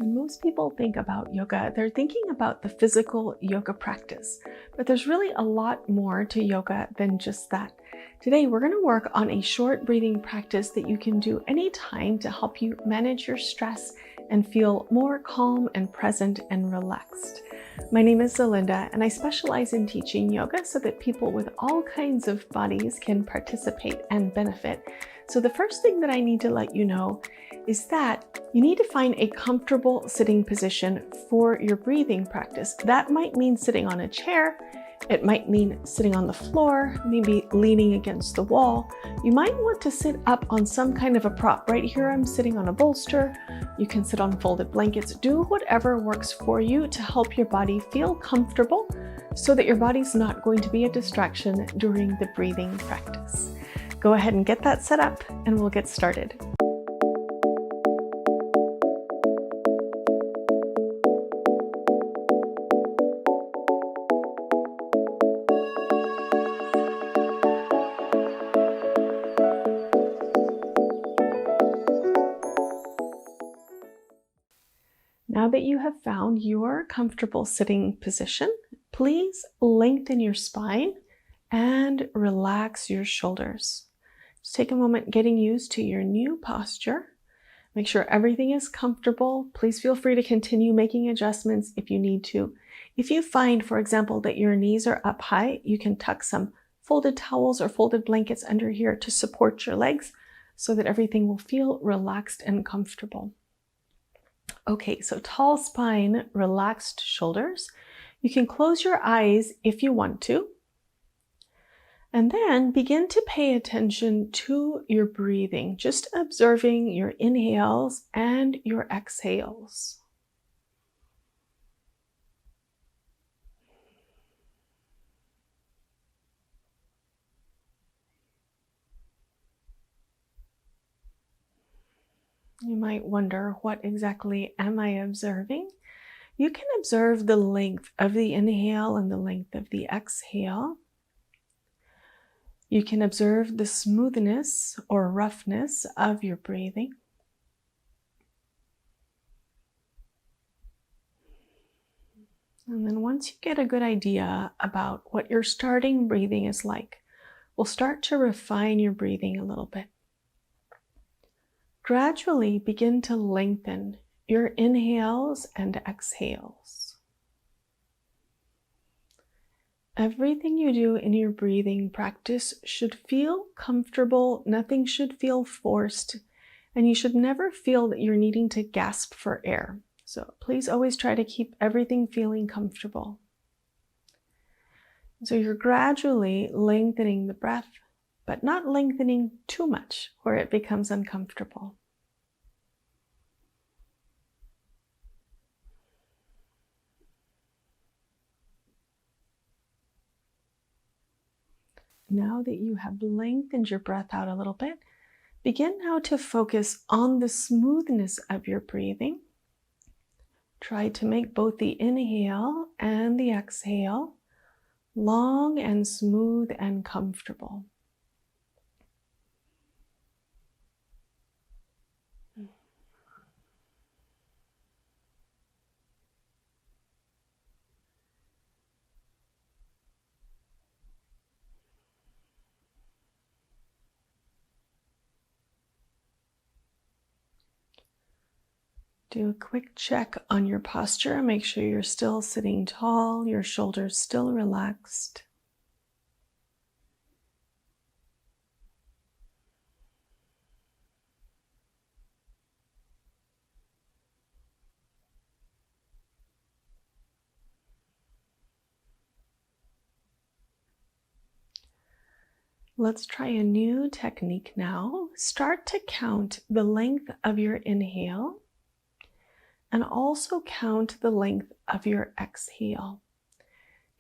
When most people think about yoga, they're thinking about the physical yoga practice, but there's really a lot more to yoga than just that. Today, we're going to work on a short breathing practice that you can do anytime to help you manage your stress and feel more calm and present and relaxed. My name is Zelinda, and I specialize in teaching yoga so that people with all kinds of bodies can participate and benefit. So the first thing that I need to let you know is that you need to find a comfortable sitting position for your breathing practice. That might mean sitting on a chair. It might mean sitting on the floor, maybe leaning against the wall. You might want to sit up on some kind of a prop. Right here, I'm sitting on a bolster. You can sit on folded blankets. Do whatever works for you to help your body feel comfortable so that your body's not going to be a distraction during the breathing practice. Go ahead and get that set up and we'll get started. Now that you have found your comfortable sitting position, please lengthen your spine and relax your shoulders. Just take a moment getting used to your new posture. Make sure everything is comfortable. Please feel free to continue making adjustments if you need to. If you find, for example, that your knees are up high, you can tuck some folded towels or folded blankets under here to support your legs so that everything will feel relaxed and comfortable. Okay, so tall spine, relaxed shoulders. You can close your eyes if you want to. And then begin to pay attention to your breathing, just observing your inhales and your exhales. You might wonder, what exactly am I observing? You can observe the length of the inhale and the length of the exhale. You can observe the smoothness or roughness of your breathing. And then once you get a good idea about what your starting breathing is like, we'll start to refine your breathing a little bit. Gradually begin to lengthen your inhales and exhales. Everything you do in your breathing practice should feel comfortable. Nothing should feel forced, and you should never feel that you're needing to gasp for air. So please always try to keep everything feeling comfortable. So you're gradually lengthening the breath, but not lengthening too much where it becomes uncomfortable. Now that you have lengthened your breath out a little bit, begin now to focus on the smoothness of your breathing. Try to make both the inhale and the exhale long and smooth and comfortable. Do a quick check on your posture. Make sure you're still sitting tall, your shoulders still relaxed. Let's try a new technique now. Start to count the length of your inhale and also count the length of your exhale.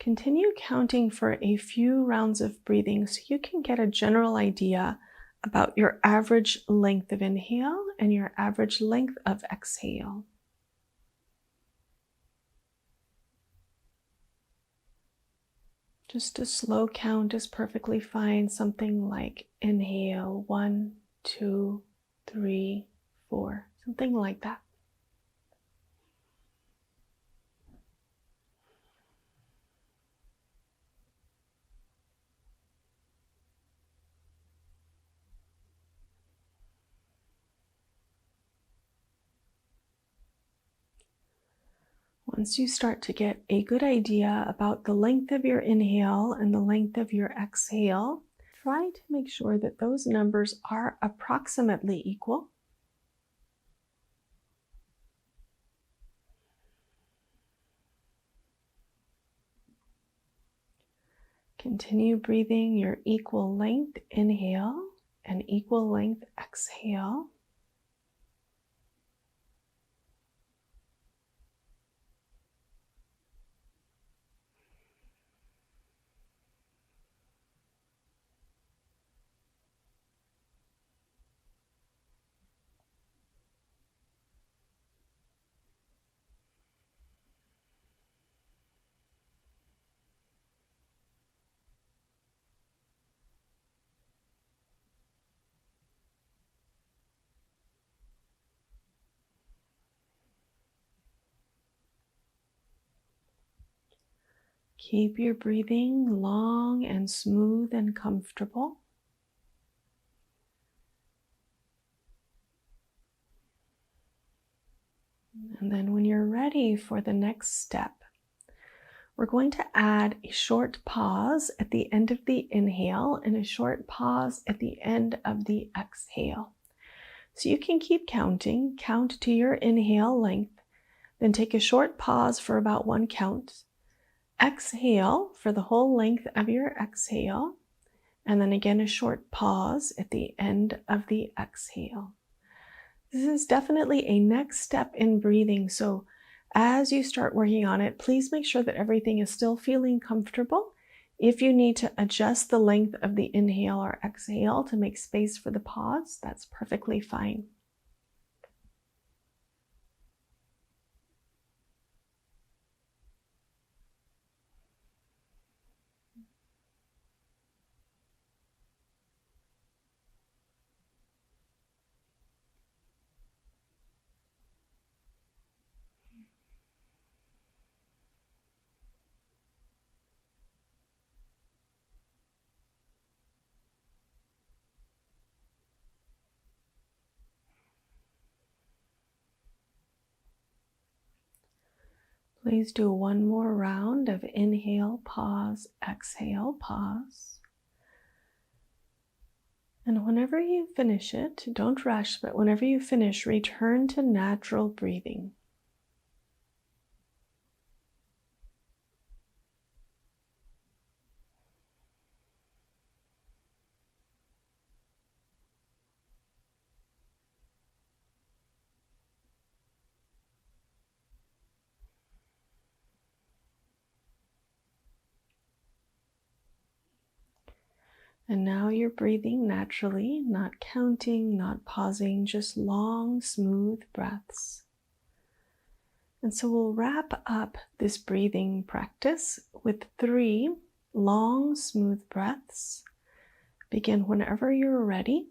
Continue counting for a few rounds of breathing so you can get a general idea about your average length of inhale and your average length of exhale. Just a slow count is perfectly fine. Something like inhale 1, 2, 3, 4, something like that. Once you start to get a good idea about the length of your inhale and the length of your exhale, try to make sure that those numbers are approximately equal. Continue breathing your equal length inhale and equal length exhale. Keep your breathing long and smooth and comfortable. And then when you're ready for the next step, we're going to add a short pause at the end of the inhale and a short pause at the end of the exhale. So you can keep counting, count to your inhale length, then take a short pause for about 1 count. Exhale for the whole length of your exhale, and then again a short pause at the end of the exhale. This is definitely a next step in breathing, so as you start working on it, please make sure that everything is still feeling comfortable. If you need to adjust the length of the inhale or exhale to make space for the pause, that's perfectly fine. Please do one more round of inhale, pause, exhale, pause. And whenever you finish it, don't rush, but whenever you finish, return to natural breathing. And now you're breathing naturally, not counting, not pausing, just long, smooth breaths. And so we'll wrap up this breathing practice with 3 long, smooth breaths. Begin whenever you're ready.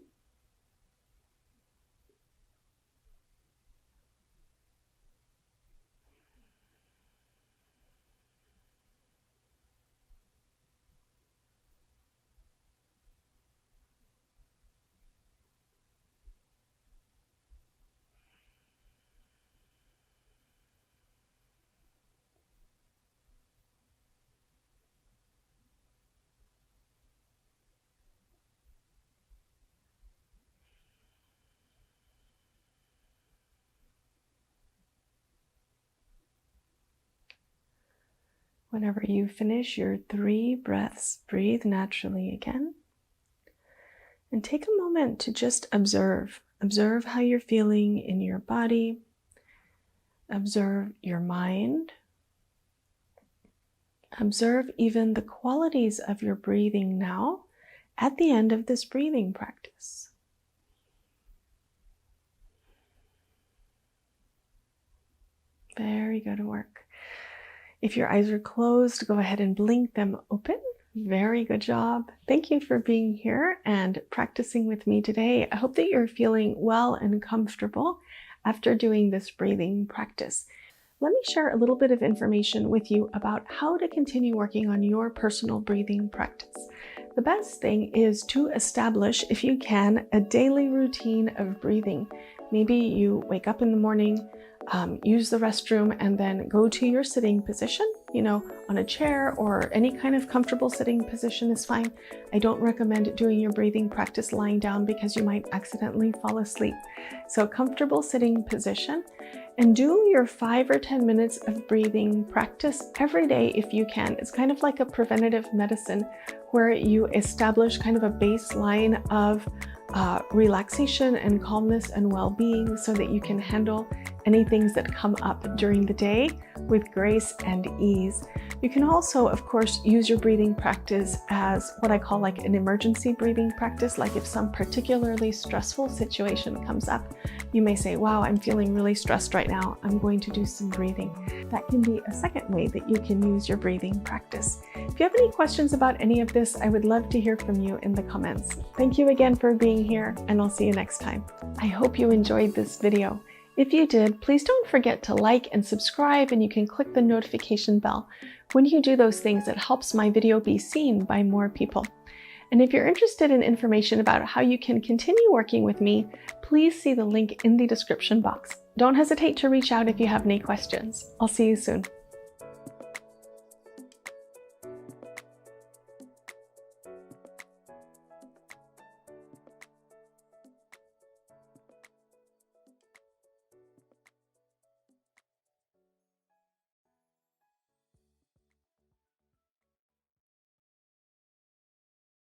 Whenever you finish your 3 breaths, breathe naturally again. And take a moment to just observe. Observe how you're feeling in your body. Observe your mind. Observe even the qualities of your breathing now at the end of this breathing practice. Very good work. If your eyes are closed, go ahead and blink them open. Very good job. Thank you for being here and practicing with me today. I hope that you're feeling well and comfortable after doing this breathing practice. Let me share a little bit of information with you about how to continue working on your personal breathing practice. The best thing is to establish, if you can, a daily routine of breathing. Maybe you wake up in the morning, use the restroom, and then go to your sitting position, on a chair or any kind of comfortable sitting position is fine. I don't recommend doing your breathing practice lying down because you might accidentally fall asleep. So comfortable sitting position, and do your 5 or 10 minutes of breathing practice every day if you can. It's kind of like a preventative medicine where you establish kind of a baseline of relaxation and calmness and well-being so that you can handle any things that come up during the day with grace and ease. You can also, of course, use your breathing practice as what I call like an emergency breathing practice. Like if some particularly stressful situation comes up, you may say, wow, I'm feeling really stressed right now. I'm going to do some breathing. That can be a second way that you can use your breathing practice. If you have any questions about any of this, I would love to hear from you in the comments. Thank you again for being here, and I'll see you next time. I hope you enjoyed this video. If you did, please don't forget to like and subscribe, and you can click the notification bell. When you do those things, it helps my video be seen by more people. And if you're interested in information about how you can continue working with me, please see the link in the description box. Don't hesitate to reach out if you have any questions. I'll see you soon.